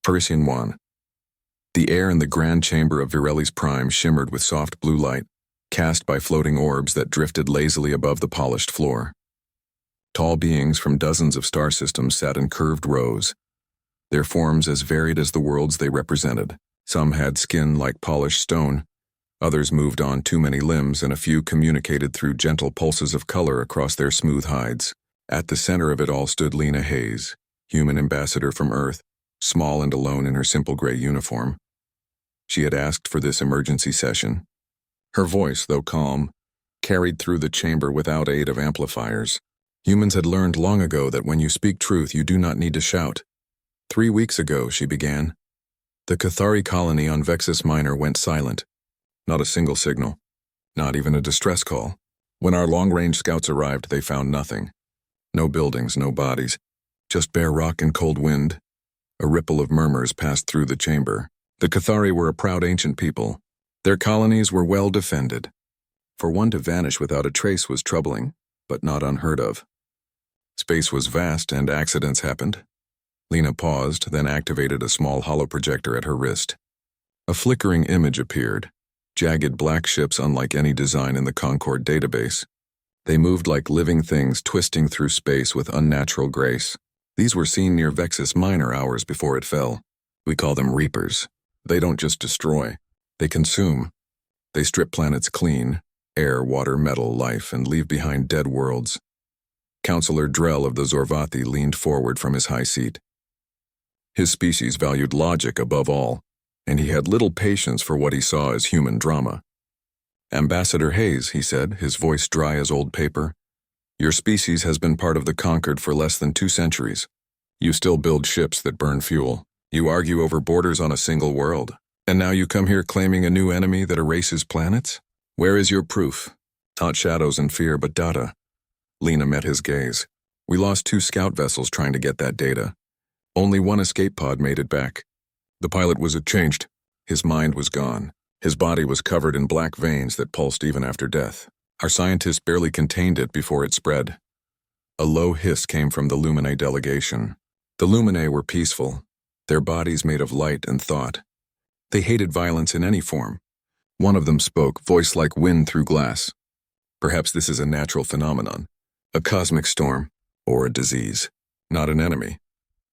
Narration 1. The air in the grand chamber of Virelli's Prime shimmered with soft blue light, cast by floating orbs that drifted lazily above the polished floor. Tall beings from dozens of star systems sat in curved rows, their forms as varied as the worlds they represented. Some had skin like polished stone, others moved on too many limbs, and a few communicated through gentle pulses of color across their smooth hides. At the center of it all stood Lena Hayes, human ambassador from Earth, small and alone in her simple gray uniform. She had asked for this emergency session. Her voice, though calm, carried through the chamber without aid of amplifiers. Humans had learned long ago that when you speak truth, you do not need to shout. 3 weeks ago, she began, the Cathari colony on Vexus Minor went silent. Not a single signal, not even a distress call. When our long-range scouts arrived, they found nothing. No buildings, no bodies, just bare rock and cold wind. A ripple of murmurs passed through the chamber. The Cathari were a proud ancient people. Their colonies were well defended. For one to vanish without a trace was troubling, but not unheard of. Space was vast and accidents happened. Lena paused, then activated a small hollow projector at her wrist. A flickering image appeared, jagged black ships unlike any design in the Concord database. They moved like living things twisting through space with unnatural grace. These were seen near Vexus Minor hours before it fell. We call them Reapers. They don't just destroy, they consume. They strip planets clean, air, water, metal, life, and leave behind dead worlds. Counselor Drell of the Zorvathi leaned forward from his high seat. His species valued logic above all, and he had little patience for what he saw as human drama. Ambassador Hayes, he said, his voice dry as old paper, your species has been part of the Concord for less than 2 centuries. You still build ships that burn fuel. You argue over borders on a single world. And now you come here claiming a new enemy that erases planets? Where is your proof? Not shadows and fear, but data. Lena met his gaze. We lost 2 scout vessels trying to get that data. Only 1 escape pod made it back. The pilot was changed. His mind was gone. His body was covered in black veins that pulsed even after death. Our scientists barely contained it before it spread. A low hiss came from the Luminae delegation. The Luminae were peaceful, their bodies made of light and thought. They hated violence in any form. One of them spoke, voice like wind through glass. Perhaps this is a natural phenomenon, a cosmic storm, or a disease, not an enemy.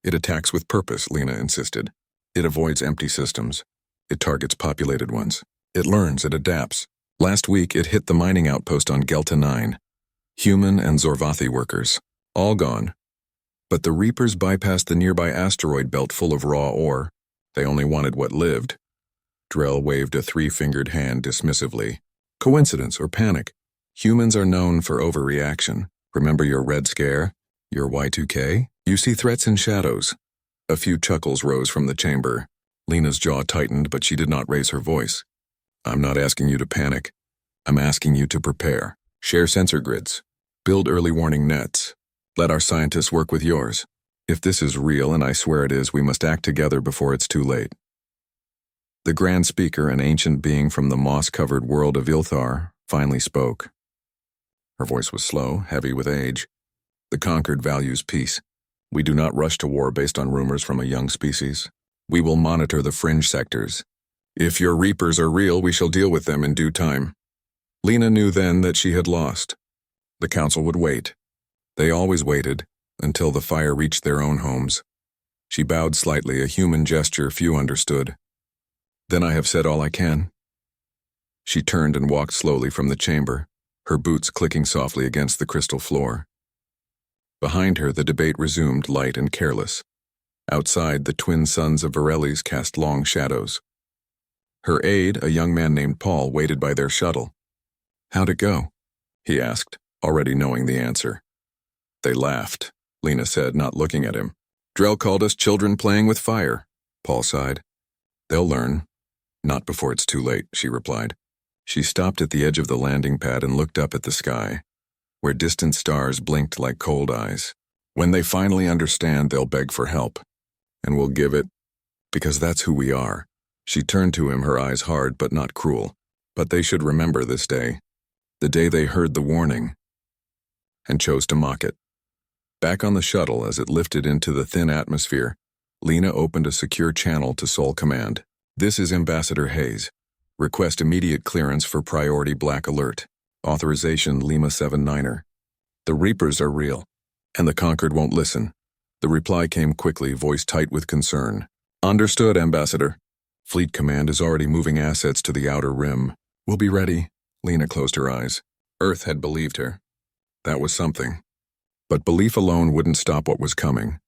It attacks with purpose, Lena insisted. It avoids empty systems. It targets populated ones. It learns, it adapts. Last week, it hit the mining outpost on Gelta 9. Human and Zorvathi workers, all gone. But the Reapers bypassed the nearby asteroid belt full of raw ore. They only wanted what lived. Drell waved a 3-fingered hand dismissively. Coincidence or panic? Humans are known for overreaction. Remember your Red Scare? Your Y2K? You see threats in shadows. A few chuckles rose from the chamber. Lena's jaw tightened, but she did not raise her voice. I'm not asking you to panic. I'm asking you to prepare. Share sensor grids. Build early warning nets. Let our scientists work with yours. If this is real, and I swear it is, we must act together before it's too late. The Grand Speaker, an ancient being from the moss-covered world of Ilthar, finally spoke. Her voice was slow, heavy with age. The Conquered values peace. We do not rush to war based on rumors from a young species. We will monitor the fringe sectors. If your Reapers are real, we shall deal with them in due time. Lena knew then that she had lost. The council would wait. They always waited, until the fire reached their own homes. She bowed slightly, a human gesture few understood. Then I have said all I can. She turned and walked slowly from the chamber, her boots clicking softly against the crystal floor. Behind her, the debate resumed, light and careless. Outside, the twin sons of Virelli's cast long shadows. Her aide, a young man named Paul, waited by their shuttle. How'd it go? He asked, already knowing the answer. They laughed, Lena said, not looking at him. Drell called us children playing with fire, Paul sighed. They'll learn. Not before it's too late, she replied. She stopped at the edge of the landing pad and looked up at the sky, where distant stars blinked like cold eyes. When they finally understand, they'll beg for help. And we'll give it, because that's who we are. She turned to him, her eyes hard but not cruel. But they should remember this day, the day they heard the warning, and chose to mock it. Back on the shuttle, as it lifted into the thin atmosphere, Lena opened a secure channel to Sol Command. "This is Ambassador Hayes. Request immediate clearance for priority black alert. Authorization Lima 79er. The Reapers are real, and the Conquered won't listen." The reply came quickly, voice tight with concern. "Understood, Ambassador. Fleet Command is already moving assets to the outer rim. We'll be ready." Lena closed her eyes. Earth had believed her. That was something. But belief alone wouldn't stop what was coming.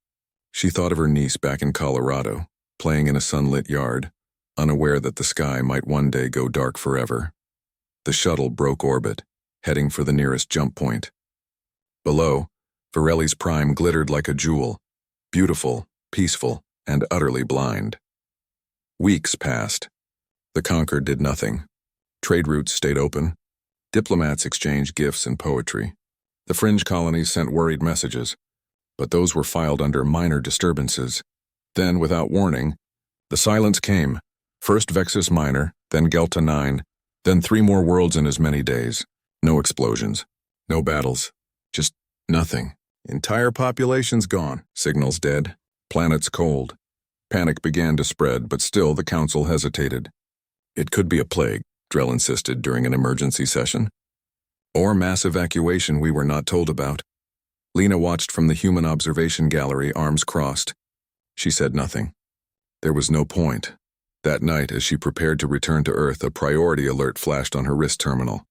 She thought of her niece back in Colorado, playing in a sunlit yard, unaware that the sky might one day go dark forever. The shuttle broke orbit, heading for the nearest jump point. Below, Varelli's prime glittered like a jewel, beautiful, peaceful, and utterly blind. Weeks passed. The Conquered did nothing. Trade routes stayed open. Diplomats exchanged gifts and poetry. The fringe colonies sent worried messages, but those were filed under minor disturbances. Then, without warning, the silence came. First Vexus Minor, then Gelta 9, then 3 more worlds in as many days. No explosions, no battles, just nothing. Entire populations gone, signals dead, planets cold. Panic began to spread, but still the Council hesitated. It could be a plague, Drell insisted during an emergency session. Or mass evacuation we were not told about. Lena watched from the human observation gallery, arms crossed. She said nothing. There was no point. That night, as she prepared to return to Earth, a priority alert flashed on her wrist terminal.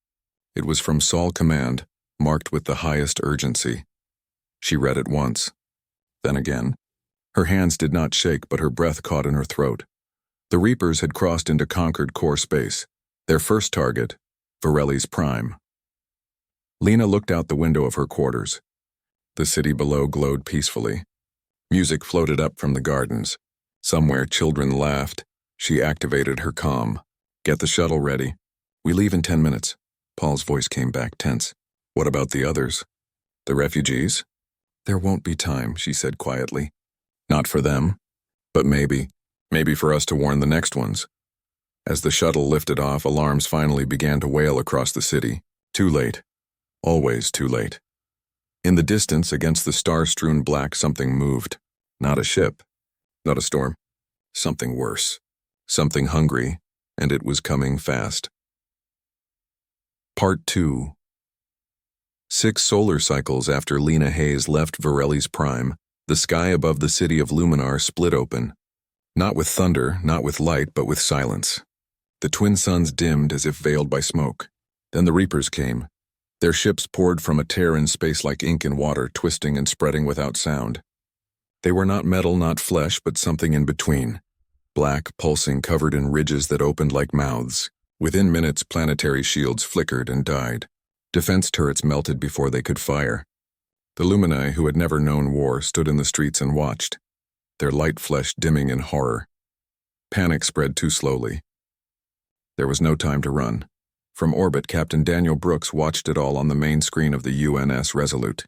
It was from Sol Command, marked with the highest urgency. She read it once. Then again. Her hands did not shake, but her breath caught in her throat. The Reapers had crossed into Conquered core space. Their first target, Varelli's prime. Lena looked out the window of her quarters. The city below glowed peacefully. Music floated up from the gardens. Somewhere children laughed. She activated her comm. "Get the shuttle ready. We leave in 10 minutes. Paul's voice came back tense. "What about the others? The refugees?" "There won't be time," she said quietly. "Not for them. But maybe for us to warn the next ones." As the shuttle lifted off, alarms finally began to wail across the city. Too late. Always too late. In the distance, against the star-strewn black, something moved. Not a ship. Not a storm. Something worse. Something hungry, and it was coming fast. Part 2. 6 solar cycles after Lena Hayes left Varelli's prime, the sky above the city of Luminar split open. Not with thunder, not with light, but with silence. The twin suns dimmed as if veiled by smoke. Then the Reapers came. Their ships poured from a tear in space like ink in water, twisting and spreading without sound. They were not metal, not flesh, but something in between. Black, pulsing, covered in ridges that opened like mouths. Within minutes, planetary shields flickered and died. Defense turrets melted before they could fire. The Lumini, who had never known war, stood in the streets and watched, their light flesh dimming in horror. Panic spread too slowly. There was no time to run. From orbit, Captain Daniel Brooks watched it all on the main screen of the UNS Resolute.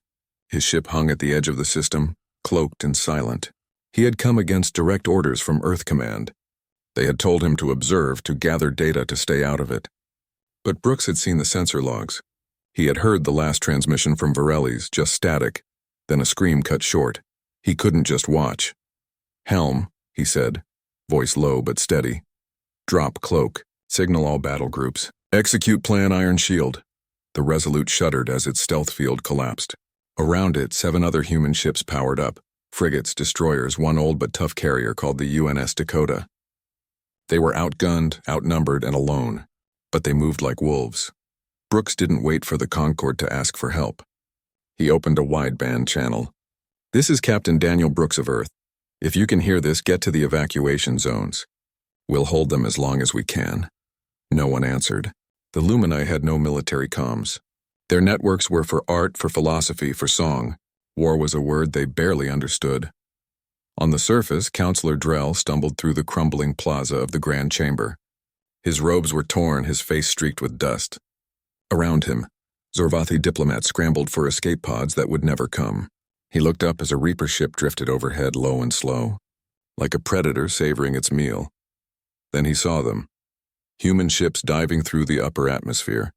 His ship hung at the edge of the system, cloaked and silent. He had come against direct orders from Earth Command. They had told him to observe, to gather data, to stay out of it. But Brooks had seen the sensor logs. He had heard the last transmission from Varelli's, just static. Then a scream cut short. He couldn't just watch. "Helm," he said, voice low but steady. "Drop cloak. Signal all battle groups. Execute plan Iron Shield." The Resolute shuddered as its stealth field collapsed. Around it, 7 other human ships powered up. Frigates, destroyers, one old but tough carrier called the UNS Dakota. They were outgunned, outnumbered, and alone, but they moved like wolves. Brooks didn't wait for the Concorde to ask for help. He opened a wideband channel. "This is Captain Daniel Brooks of Earth. If you can hear this, get to the evacuation zones. We'll hold them as long as we can." No one answered. The Lumini had no military comms. Their networks were for art, for philosophy, for song. War was a word they barely understood. On the surface, Counselor Drell stumbled through the crumbling plaza of the Grand Chamber. His robes were torn, his face streaked with dust. Around him, Zorvathi diplomats scrambled for escape pods that would never come. He looked up as a Reaper ship drifted overhead, low and slow, like a predator savoring its meal. Then he saw them. Human ships diving through the upper atmosphere,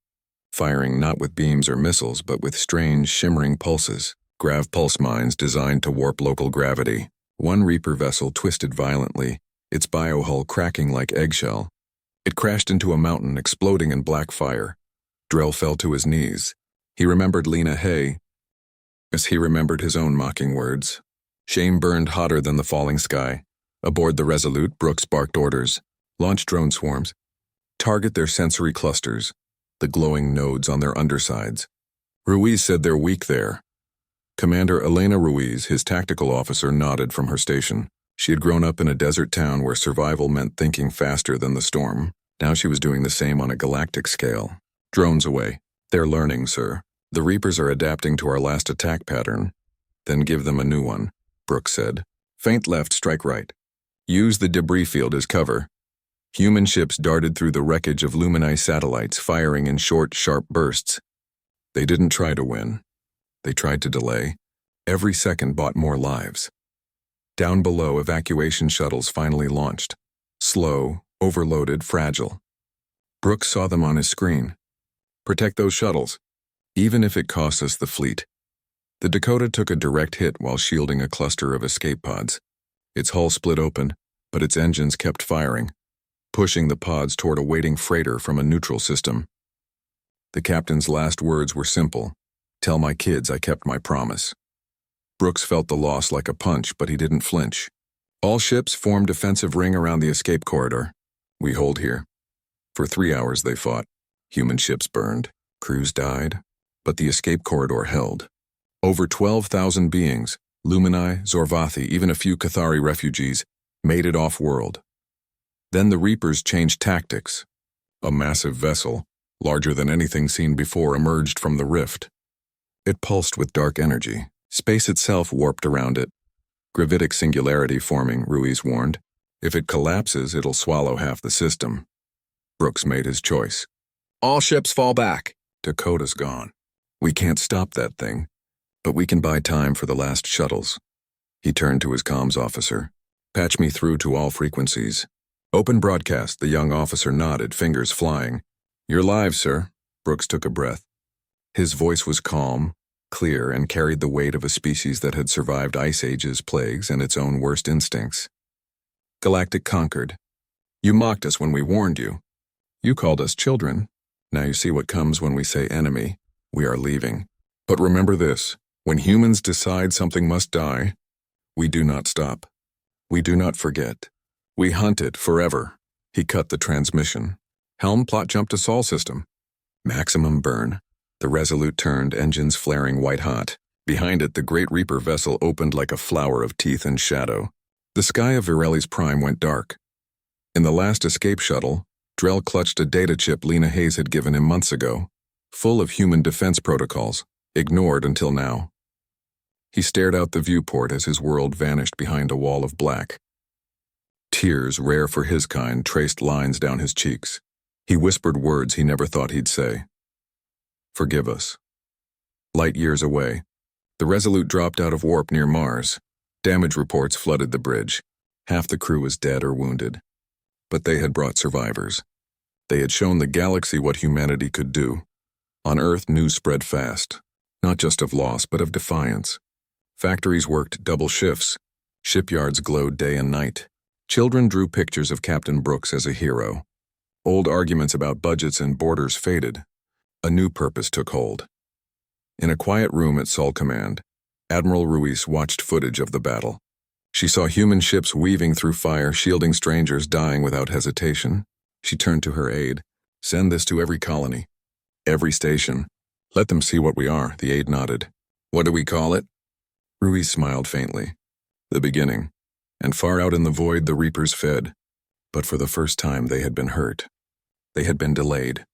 firing not with beams or missiles, but with strange, shimmering pulses, grav pulse mines designed to warp local gravity. One Reaper vessel twisted violently, its biohull cracking like eggshell. It crashed into a mountain, exploding in black fire. Drell fell to his knees. He remembered Lena Hay, as he remembered his own mocking words. Shame burned hotter than the falling sky. Aboard the Resolute, Brooks barked orders. Launch drone swarms. Target their sensory clusters, the glowing nodes on their undersides. Ruiz said they're weak there. Commander Elena Ruiz, his tactical officer, nodded from her station. She had grown up in a desert town where survival meant thinking faster than the storm. Now she was doing the same on a galactic scale. Drones away. They're learning, sir. The Reapers are adapting to our last attack pattern. Then give them a new one, Brooks said. Feint left, strike right. Use the debris field as cover. Human ships darted through the wreckage of Lumini satellites, firing in short, sharp bursts. They didn't try to win. They tried to delay. Every second bought more lives. Down below, evacuation shuttles finally launched. Slow, overloaded, fragile. Brooks saw them on his screen. Protect those shuttles, even if it costs us the fleet. The Dakota took a direct hit while shielding a cluster of escape pods. Its hull split open, but its engines kept firing, pushing the pods toward a waiting freighter from a neutral system. The captain's last words were simple. Tell my kids I kept my promise. Brooks felt the loss like a punch, but he didn't flinch. All ships formed defensive ring around the escape corridor. We hold here. For 3 hours they fought. Human ships burned. Crews died. But the escape corridor held. Over 12,000 beings, Lumini, Zorvathi, even a few Cathari refugees, made it off-world. Then the Reapers changed tactics. A massive vessel, larger than anything seen before, emerged from the rift. It pulsed with dark energy. Space itself warped around it. Gravitic singularity forming, Ruiz warned. If it collapses, it'll swallow half the system. Brooks made his choice. All ships fall back. Dakota's gone. We can't stop that thing, but we can buy time for the last shuttles. He turned to his comms officer. Patch me through to all frequencies. Open broadcast, the young officer nodded, fingers flying. You're live, sir. Brooks took a breath. His voice was calm, clear, and carried the weight of a species that had survived ice ages, plagues, and its own worst instincts. Galactic conquered. You mocked us when we warned you. You called us children. Now you see what comes when we say enemy. We are leaving. But remember this, when humans decide something must die, we do not stop. We do not forget. We hunt it forever. He cut the transmission. Helm plot jump to Sol system. Maximum burn. The Resolute turned, engines flaring white-hot. Behind it, the Great Reaper vessel opened like a flower of teeth and shadow. The sky of Virelli's Prime went dark. In the last escape shuttle, Drell clutched a data chip Lena Hayes had given him months ago, full of human defense protocols, ignored until now. He stared out the viewport as his world vanished behind a wall of black. Tears, rare for his kind, traced lines down his cheeks. He whispered words he never thought he'd say. Forgive us. Light years away, the Resolute dropped out of warp near Mars. Damage reports flooded the bridge. Half the crew was dead or wounded. But they had brought survivors. They had shown the galaxy what humanity could do. On Earth, news spread fast, not just of loss, but of defiance. Factories worked double shifts. Shipyards glowed day and night. Children drew pictures of Captain Brooks as a hero. Old arguments about budgets and borders faded. A new purpose took hold. In a quiet room at Sol Command, Admiral Ruiz watched footage of the battle. She saw human ships weaving through fire, shielding strangers, dying without hesitation. She turned to her aide. Send this to every colony, every station. Let them see what we are, the aide nodded. What do we call it? Ruiz smiled faintly. The beginning. And far out in the void, the Reapers fed. But for the first time, they had been hurt. They had been delayed.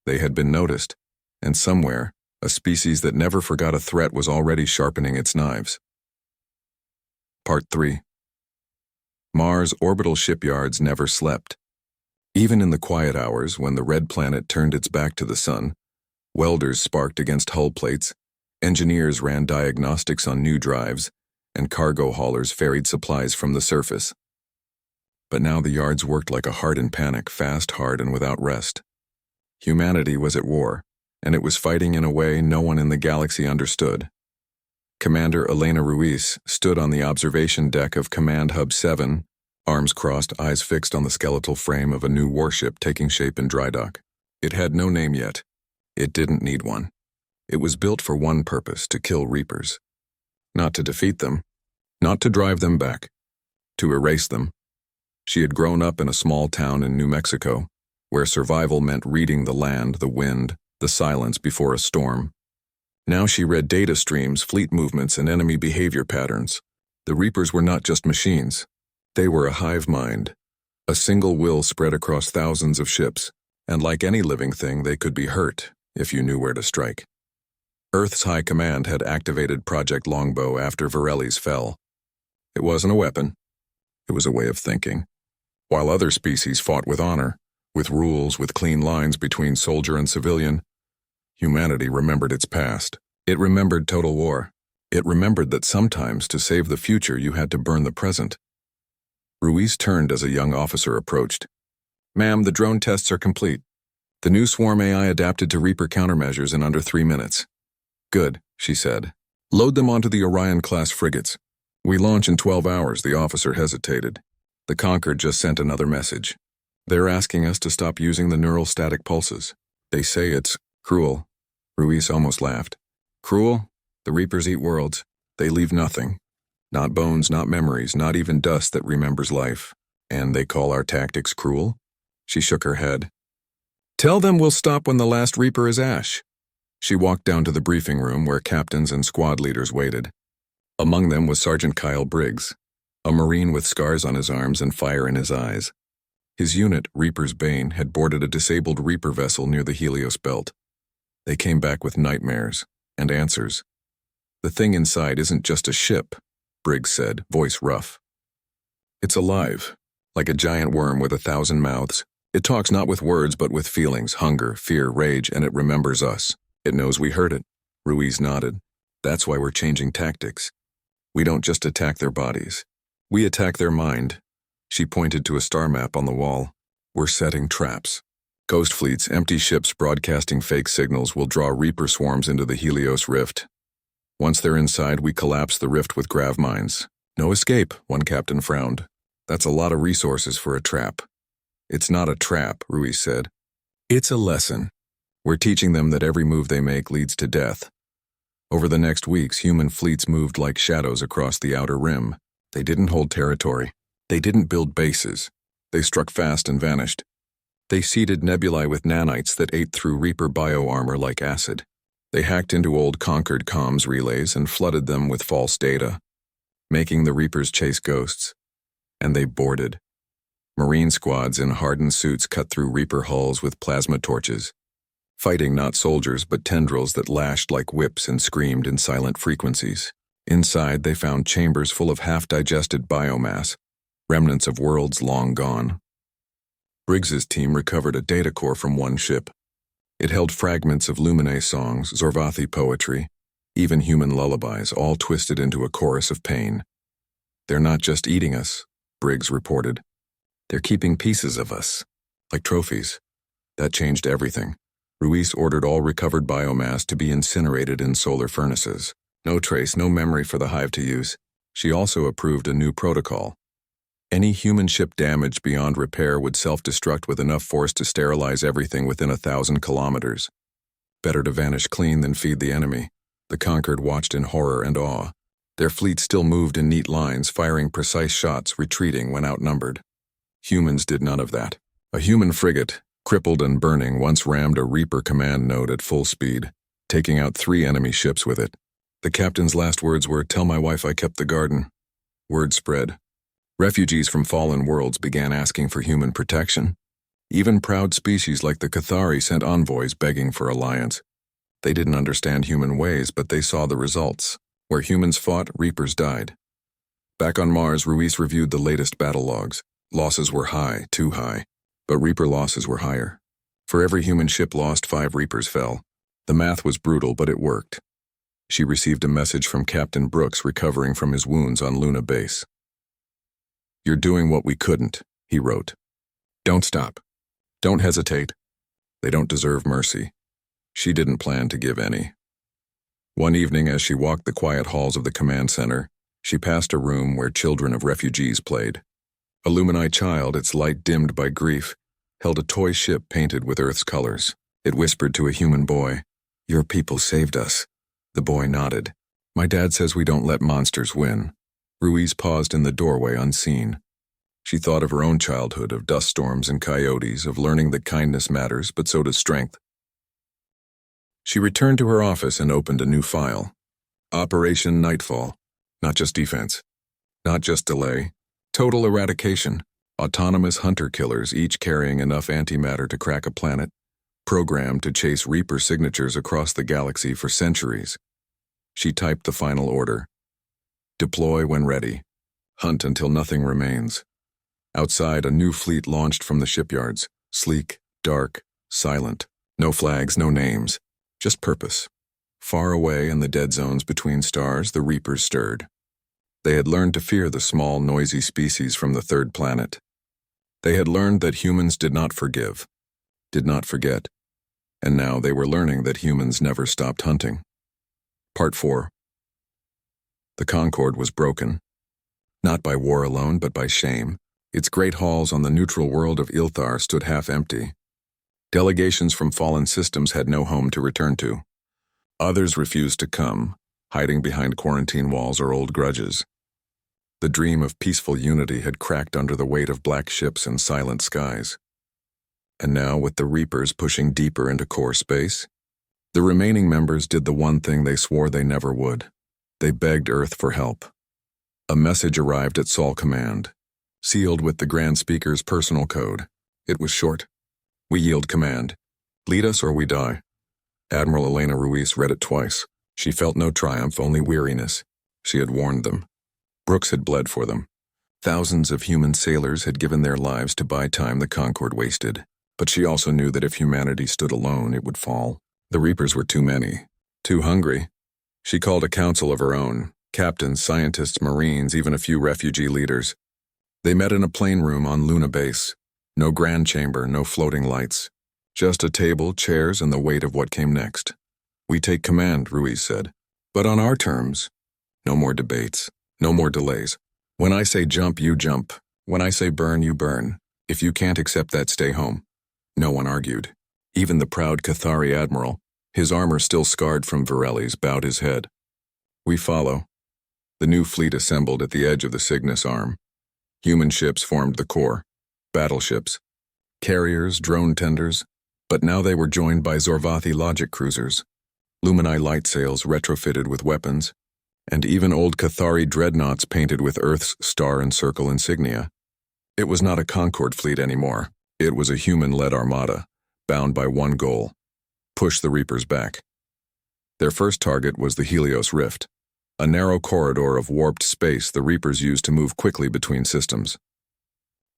They had been noticed, and somewhere, a species that never forgot a threat was already sharpening its knives. Part 3. Mars' orbital shipyards never slept. Even in the quiet hours when the red planet turned its back to the sun, welders sparked against hull plates, engineers ran diagnostics on new drives, and cargo haulers ferried supplies from the surface. But now the yards worked like a heart in panic, fast, hard, and without rest. Humanity was at war, and it was fighting in a way no one in the galaxy understood. Commander Elena Ruiz stood on the observation deck of Command Hub 7, arms crossed, eyes fixed on the skeletal frame of a new warship taking shape in dry dock. It had no name yet. It didn't need one. It was built for one purpose: to kill Reapers. Not to defeat them, not to drive them back, to erase them. She had grown up in a small town in New Mexico, where survival meant reading the land, the wind, the silence before a storm. Now she read data streams, fleet movements, and enemy behavior patterns. The Reapers were not just machines. They were a hive mind, a single will spread across thousands of ships, and like any living thing, they could be hurt if you knew where to strike. Earth's High Command had activated Project Longbow after Virelli's fell. It wasn't a weapon. It was a way of thinking. While other species fought with honor, with rules, with clean lines between soldier and civilian, humanity remembered its past. It remembered total war. It remembered that sometimes to save the future you had to burn the present. Ruiz turned as a young officer approached. "Ma'am, the drone tests are complete. The new swarm AI adapted to Reaper countermeasures in under 3 minutes. Good," she said. "Load them onto the Orion-class frigates. We launch in 12 hours, the officer hesitated. The Concord just sent another message. They're asking us to stop using the neural static pulses. They say it's cruel." Ruiz almost laughed. "Cruel? The Reapers eat worlds. They leave nothing. Not bones, not memories, not even dust that remembers life. And they call our tactics cruel?" She shook her head. "Tell them we'll stop when the last Reaper is ash." She walked down to the briefing room where captains and squad leaders waited. Among them was Sergeant Kyle Briggs, a Marine with scars on his arms and fire in his eyes. His unit, Reaper's Bane, had boarded a disabled Reaper vessel near the Helios Belt. They came back with nightmares and answers. "The thing inside isn't just a ship," Briggs said, voice rough. "It's alive, like a giant worm with 1,000 mouths. It talks not with words but with feelings, hunger, fear, rage, and it remembers us. It knows we heard it." Ruiz nodded. "That's why we're changing tactics. We don't just attack their bodies. We attack their mind." She pointed to a star map on the wall. "We're setting traps. Ghost fleets, empty ships broadcasting fake signals will draw Reaper swarms into the Helios Rift. Once they're inside, we collapse the rift with grav mines. No escape," one captain frowned. "That's a lot of resources for a trap." "It's not a trap," Ruiz said. "It's a lesson. We're teaching them that every move they make leads to death." Over the next weeks, human fleets moved like shadows across the outer rim. They didn't hold territory. They didn't build bases. They struck fast and vanished. They seeded nebulae with nanites that ate through Reaper bioarmor like acid. They hacked into old Concord comms relays and flooded them with false data, making the Reapers chase ghosts. And they boarded. Marine squads in hardened suits cut through Reaper hulls with plasma torches, fighting not soldiers but tendrils that lashed like whips and screamed in silent frequencies. Inside, they found chambers full of half-digested biomass, remnants of worlds long gone. Briggs's team recovered a data core from one ship. It held fragments of Lumine songs, Zorvathi poetry, even human lullabies, all twisted into a chorus of pain. "They're not just eating us," Briggs reported. "They're keeping pieces of us, like trophies." That changed everything. Ruiz ordered all recovered biomass to be incinerated in solar furnaces. No trace, no memory for the hive to use. She also approved a new protocol. Any human ship damaged beyond repair would self-destruct with enough force to sterilize everything within 1,000 kilometers. Better to vanish clean than feed the enemy. The Concord watched in horror and awe. Their fleet still moved in neat lines, firing precise shots, retreating when outnumbered. Humans did none of that. A human frigate, crippled and burning, once rammed a Reaper command node at full speed, taking out 3 enemy ships with it. The captain's last words were, "Tell my wife I kept the garden." Word spread. Refugees from fallen worlds began asking for human protection. Even proud species like the Cathari sent envoys begging for alliance. They didn't understand human ways, but they saw the results. Where humans fought, Reapers died. Back on Mars, Ruiz reviewed the latest battle logs. Losses were high, too high, but Reaper losses were higher. For every human ship lost, 5 Reapers fell. The math was brutal, but it worked. She received a message from Captain Brooks recovering from his wounds on Luna Base. "You're doing what we couldn't," he wrote. "Don't stop. Don't hesitate. They don't deserve mercy." She didn't plan to give any. One evening, as she walked the quiet halls of the command center, she passed a room where children of refugees played. A Lumini child, its light dimmed by grief, held a toy ship painted with Earth's colors. It whispered to a human boy, "Your people saved us." The boy nodded. "My dad says we don't let monsters win." Ruiz paused in the doorway unseen. She thought of her own childhood, of dust storms and coyotes, of learning that kindness matters, but so does strength. She returned to her office and opened a new file. Operation Nightfall. Not just defense. Not just delay. Total eradication. Autonomous hunter-killers, each carrying enough antimatter to crack a planet. Programmed to chase Reaper signatures across the galaxy for centuries. She typed the final order. Deploy when ready. Hunt until nothing remains. Outside, a new fleet launched from the shipyards. Sleek, dark, silent. No flags, no names. Just purpose. Far away in the dead zones between stars, the Reapers stirred. They had learned to fear the small, noisy species from the third planet. They had learned that humans did not forgive, did not forget, and now they were learning that humans never stopped hunting. Part 4. The Concord was broken. Not by war alone, but by shame. Its great halls on the neutral world of Ilthar stood half empty. Delegations from fallen systems had no home to return to. Others refused to come, hiding behind quarantine walls or old grudges. The dream of peaceful unity had cracked under the weight of black ships and silent skies. And now, with the Reapers pushing deeper into core space, the remaining members did the one thing they swore they never would. They begged Earth for help. A message arrived at Sol Command, sealed with the Grand Speaker's personal code. It was short. "We yield command. Lead us or we die." Admiral Elena Ruiz read it twice. She felt no triumph, only weariness. She had warned them. Brooks had bled for them. Thousands of human sailors had given their lives to buy time the Concord wasted. But she also knew that if humanity stood alone, it would fall. The Reapers were too many, too hungry. She called a council of her own, captains, scientists, marines, even a few refugee leaders. They met in a plane room on Luna Base. No grand chamber, no floating lights. Just a table, chairs, and the weight of what came next. "We take command," Ruiz said. "But on our terms." No more debates. No more delays. When I say jump, you jump. When I say burn, you burn. If you can't accept that, stay home. No one argued. Even the proud Cathari admiral, his armor still scarred from Virelli's, bowed his head. "We follow." The new fleet assembled at the edge of the Cygnus Arm. Human ships formed the core. Battleships. Carriers, drone tenders. But now they were joined by Zorvathi logic cruisers. Lumini light sails retrofitted with weapons. And even old Cathari dreadnoughts painted with Earth's star and circle insignia. It was not a Concord fleet anymore. It was a human-led armada, bound by one goal: push the Reapers back. Their first target was the Helios Rift, a narrow corridor of warped space the Reapers used to move quickly between systems.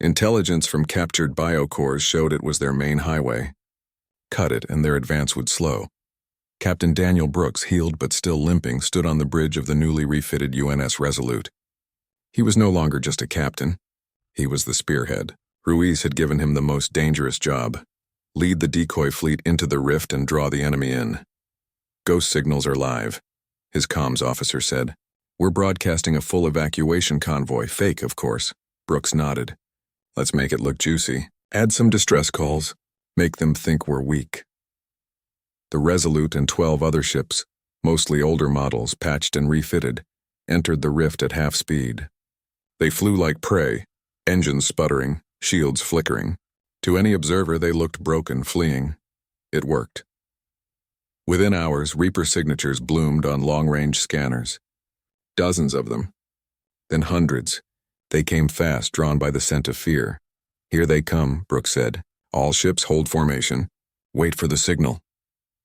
Intelligence from captured biocores showed it was their main highway. Cut it and their advance would slow. Captain Daniel Brooks, healed but still limping, stood on the bridge of the newly refitted UNS Resolute. He was no longer just a captain. He was the spearhead. Ruiz had given him the most dangerous job: lead the decoy fleet into the rift and draw the enemy in. "Ghost signals are live," his comms officer said. "We're broadcasting a full evacuation convoy, fake, of course." Brooks nodded. "Let's make it look juicy. Add some distress calls. Make them think we're weak." The Resolute and 12 other ships, mostly older models, patched and refitted, entered the rift at half speed. They flew like prey, engines sputtering, shields flickering. To any observer, they looked broken, fleeing. It worked. Within hours, Reaper signatures bloomed on long-range scanners. Dozens of them. Then hundreds. They came fast, drawn by the scent of fear. "Here they come," Brooks said. "All ships hold formation. Wait for the signal."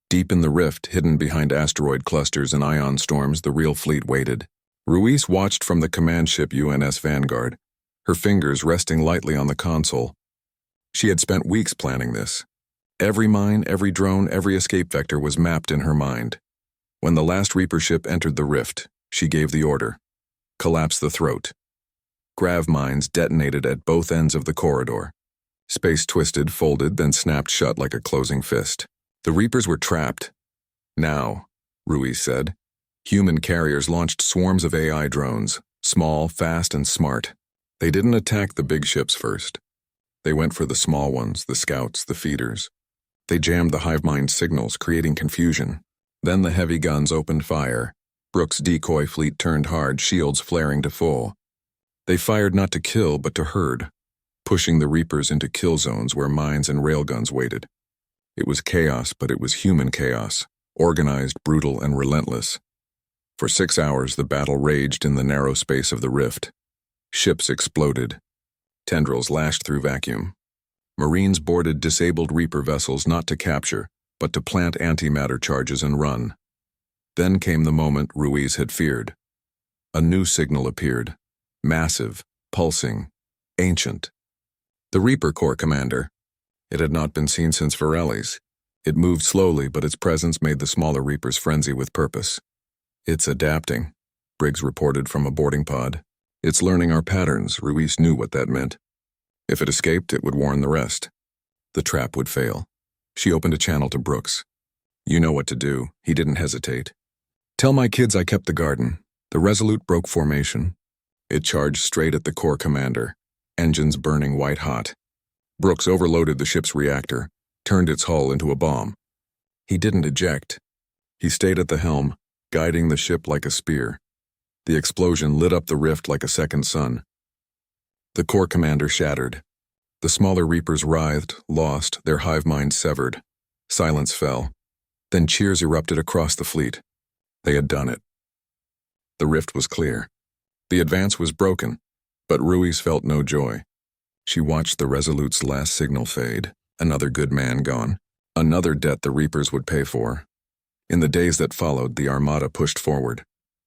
Deep in the rift, hidden behind asteroid clusters and ion storms, the real fleet waited. Ruiz watched from the command ship UNS Vanguard, her fingers resting lightly on the console. She had spent weeks planning this. Every mine, every drone, every escape vector was mapped in her mind. When the last Reaper ship entered the rift, she gave the order: collapse the throat. Grav mines detonated at both ends of the corridor. Space twisted, folded, then snapped shut like a closing fist. The Reapers were trapped. "Now," Ruiz said. Human carriers launched swarms of AI drones, small, fast, and smart. They didn't attack the big ships first. They went for the small ones, the scouts, the feeders. They jammed the hive mind signals, creating confusion. Then the heavy guns opened fire. Brooks' decoy fleet turned hard, shields flaring to full. They fired not to kill, but to herd, pushing the Reapers into kill zones where mines and railguns waited. It was chaos, but it was human chaos, organized, brutal, and relentless. For 6 hours, the battle raged in the narrow space of the rift. Ships exploded. Tendrils lashed through vacuum. Marines boarded disabled Reaper vessels not to capture, but to plant antimatter charges and run. Then came the moment Ruiz had feared. A new signal appeared. Massive, pulsing, ancient. The Reaper Corps commander. It had not been seen since Virelli's. It moved slowly, but its presence made the smaller Reapers frenzy with purpose. It's adapting, Briggs reported from a boarding pod. It's learning our patterns. Ruiz knew what that meant. If it escaped, it would warn the rest. The trap would fail. She opened a channel to Brooks. You know what to do. He didn't hesitate. Tell my kids I kept the garden. The Resolute broke formation. It charged straight at the Corps commander, engines burning white-hot. Brooks overloaded the ship's reactor, turned its hull into a bomb. He didn't eject. He stayed at the helm, guiding the ship like a spear. The explosion lit up the rift like a second sun. The Corps commander shattered. The smaller Reapers writhed, lost, their hive minds severed. Silence fell. Then cheers erupted across the fleet. They had done it. The rift was clear. The advance was broken, but Ruiz felt no joy. She watched the Resolute's last signal fade, another good man gone, another debt the Reapers would pay for. In the days that followed, the Armada pushed forward.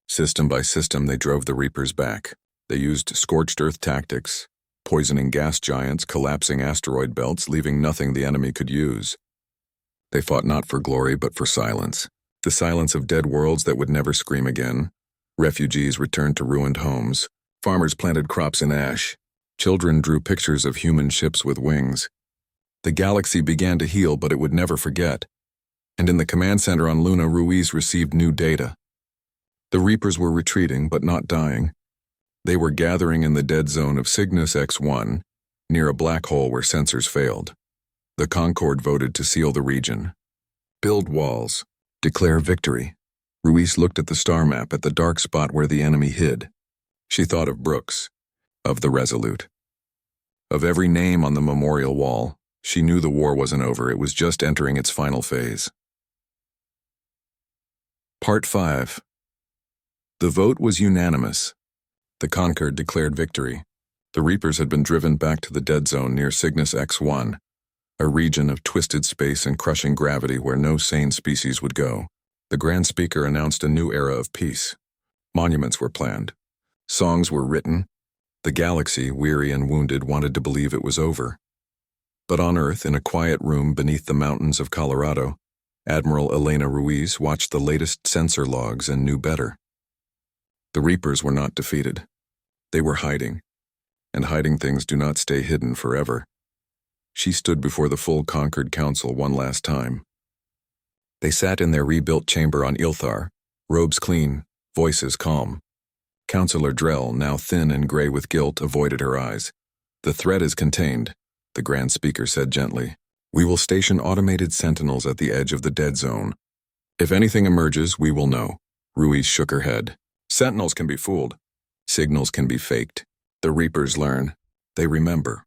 System by system, they drove the Reapers back. They used scorched earth tactics, poisoning gas giants, collapsing asteroid belts, leaving nothing the enemy could use. They fought not for glory, but for silence. The silence of dead worlds that would never scream again. Refugees returned to ruined homes. Farmers planted crops in ash. Children drew pictures of human ships with wings. The galaxy began to heal, but it would never forget. And in the command center on Luna, Ruiz received new data. The Reapers were retreating, but not dying. They were gathering in the dead zone of Cygnus X1, near a black hole where sensors failed. The Concord voted to seal the region. Build walls. Declare victory. Ruiz looked at the star map at the dark spot where the enemy hid. She thought of Brooks, of the Resolute. Of every name on the memorial wall. She knew the war wasn't over, it was just entering its final phase. Part 5. The vote was unanimous. The Concord declared victory. The Reapers had been driven back to the dead zone near Cygnus X1, a region of twisted space and crushing gravity where no sane species would go. The Grand Speaker announced a new era of peace. Monuments were planned. Songs were written. The galaxy, weary and wounded, wanted to believe it was over. But on Earth, in a quiet room beneath the mountains of Colorado, Admiral Elena Ruiz watched the latest sensor logs and knew better. The Reapers were not defeated. They were hiding, and hiding things do not stay hidden forever. She stood before the full Concord Council one last time. They sat in their rebuilt chamber on Ilthar, robes clean, voices calm. Councillor Drell, now thin and gray with guilt, avoided her eyes. The threat is contained, the Grand Speaker said gently. We will station automated sentinels at the edge of the dead zone. If anything emerges, we will know. Ruiz shook her head. Sentinels can be fooled. Signals can be faked. The Reapers learn. They remember.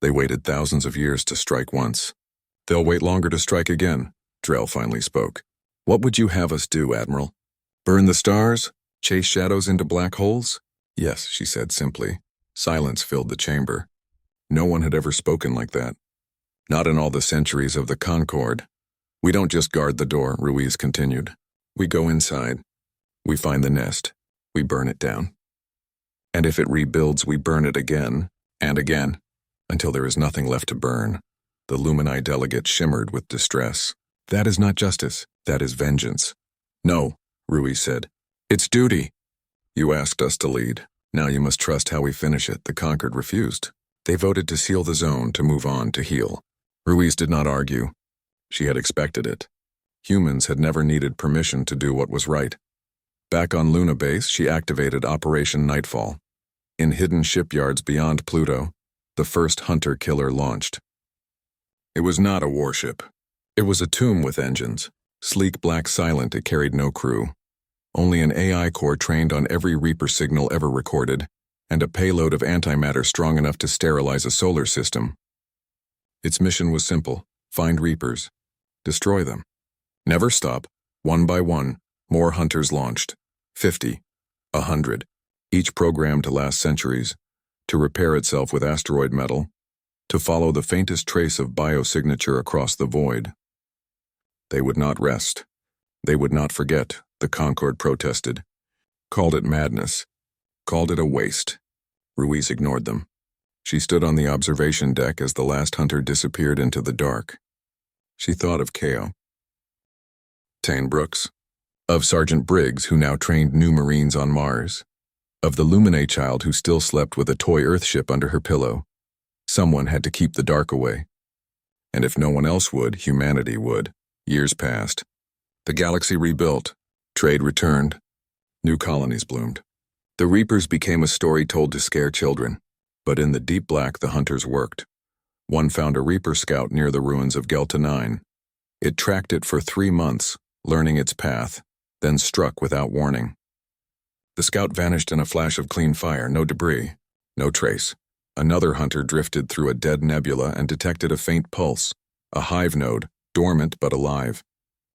They waited thousands of years to strike once. They'll wait longer to strike again, Drell finally spoke. What would you have us do, Admiral? Burn the stars? Chase shadows into black holes? Yes, she said simply. Silence filled the chamber. No one had ever spoken like that. Not in all the centuries of the Concord. We don't just guard the door, Ruiz continued. We go inside. We find the nest. We burn it down. And if it rebuilds, we burn it again, and again, until there is nothing left to burn. The Lumini delegate shimmered with distress. That is not justice. That is vengeance. No, Ruiz said. It's duty. You asked us to lead. Now you must trust how we finish it. The Concord refused. They voted to seal the zone, to move on, to heal. Ruiz did not argue. She had expected it. Humans had never needed permission to do what was right. Back on Luna Base, she activated Operation Nightfall. In hidden shipyards beyond Pluto, the first hunter-killer launched. It was not a warship. It was a tomb with engines. Sleek, black, silent, it carried no crew. Only an AI core trained on every Reaper signal ever recorded, and a payload of antimatter strong enough to sterilize a solar system. Its mission was simple: find Reapers. Destroy them. Never stop. One by one, more hunters launched. 50. 100. Each programmed to last centuries, to repair itself with asteroid metal, to follow the faintest trace of biosignature across the void. They would not rest. They would not forget, the Concord protested. Called it madness. Called it a waste. Ruiz ignored them. She stood on the observation deck as the last hunter disappeared into the dark. She thought of Kao. Tane Brooks. Of Sergeant Briggs, who now trained new Marines on Mars. Of the Luminae child who still slept with a toy Earthship under her pillow. Someone had to keep the dark away. And if no one else would, humanity would. Years passed. The galaxy rebuilt. Trade returned. New colonies bloomed. The Reapers became a story told to scare children. But in the deep black, the hunters worked. One found a Reaper scout near the ruins of Gelta 9. It tracked it for 3 months, learning its path, then struck without warning. The scout vanished in a flash of clean fire, no debris, no trace. Another hunter drifted through a dead nebula and detected a faint pulse, a hive node, dormant but alive.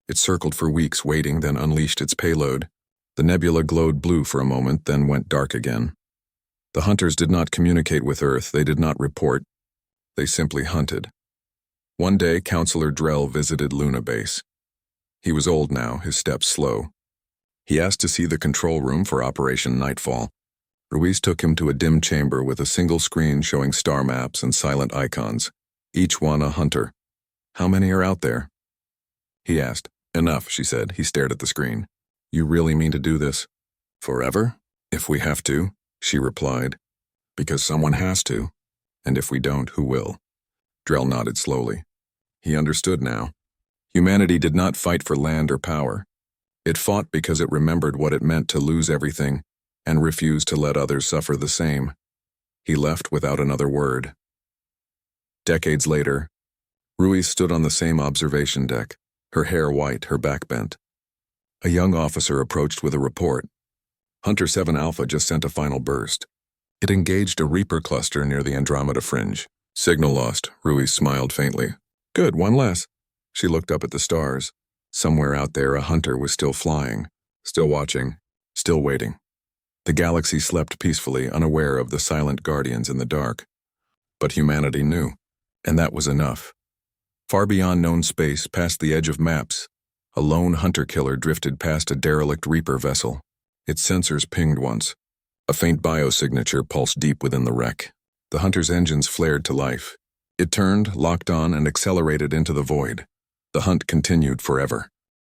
It circled for weeks, waiting, then unleashed its payload. The nebula glowed blue for a moment, then went dark again. The hunters did not communicate with Earth, they did not report. They simply hunted. One day, Counselor Drell visited Luna Base. He was old now, his steps slow. He asked to see the control room for Operation Nightfall. Ruiz took him to a dim chamber with a single screen showing star maps and silent icons, each one a hunter. "How many are out there?" he asked. "Enough," she said. He stared at the screen. "You really mean to do this? Forever? If we have to," she replied. "Because someone has to. And if we don't, who will?" Drell nodded slowly. He understood now. Humanity did not fight for land or power. It fought because it remembered what it meant to lose everything and refused to let others suffer the same. He left without another word. Decades later, Ruiz stood on the same observation deck, her hair white, her back bent. A young officer approached with a report. Hunter 7 Alpha just sent a final burst. It engaged a Reaper cluster near the Andromeda Fringe. "Signal lost," Ruiz smiled faintly. "Good, one less." She looked up at the stars. Somewhere out there, a hunter was still flying, still watching, still waiting. The galaxy slept peacefully, unaware of the silent guardians in the dark. But humanity knew, and that was enough. Far beyond known space, past the edge of maps, a lone hunter-killer drifted past a derelict Reaper vessel. Its sensors pinged once. A faint biosignature pulsed deep within the wreck. The hunter's engines flared to life. It turned, locked on, and accelerated into the void. The hunt continued forever.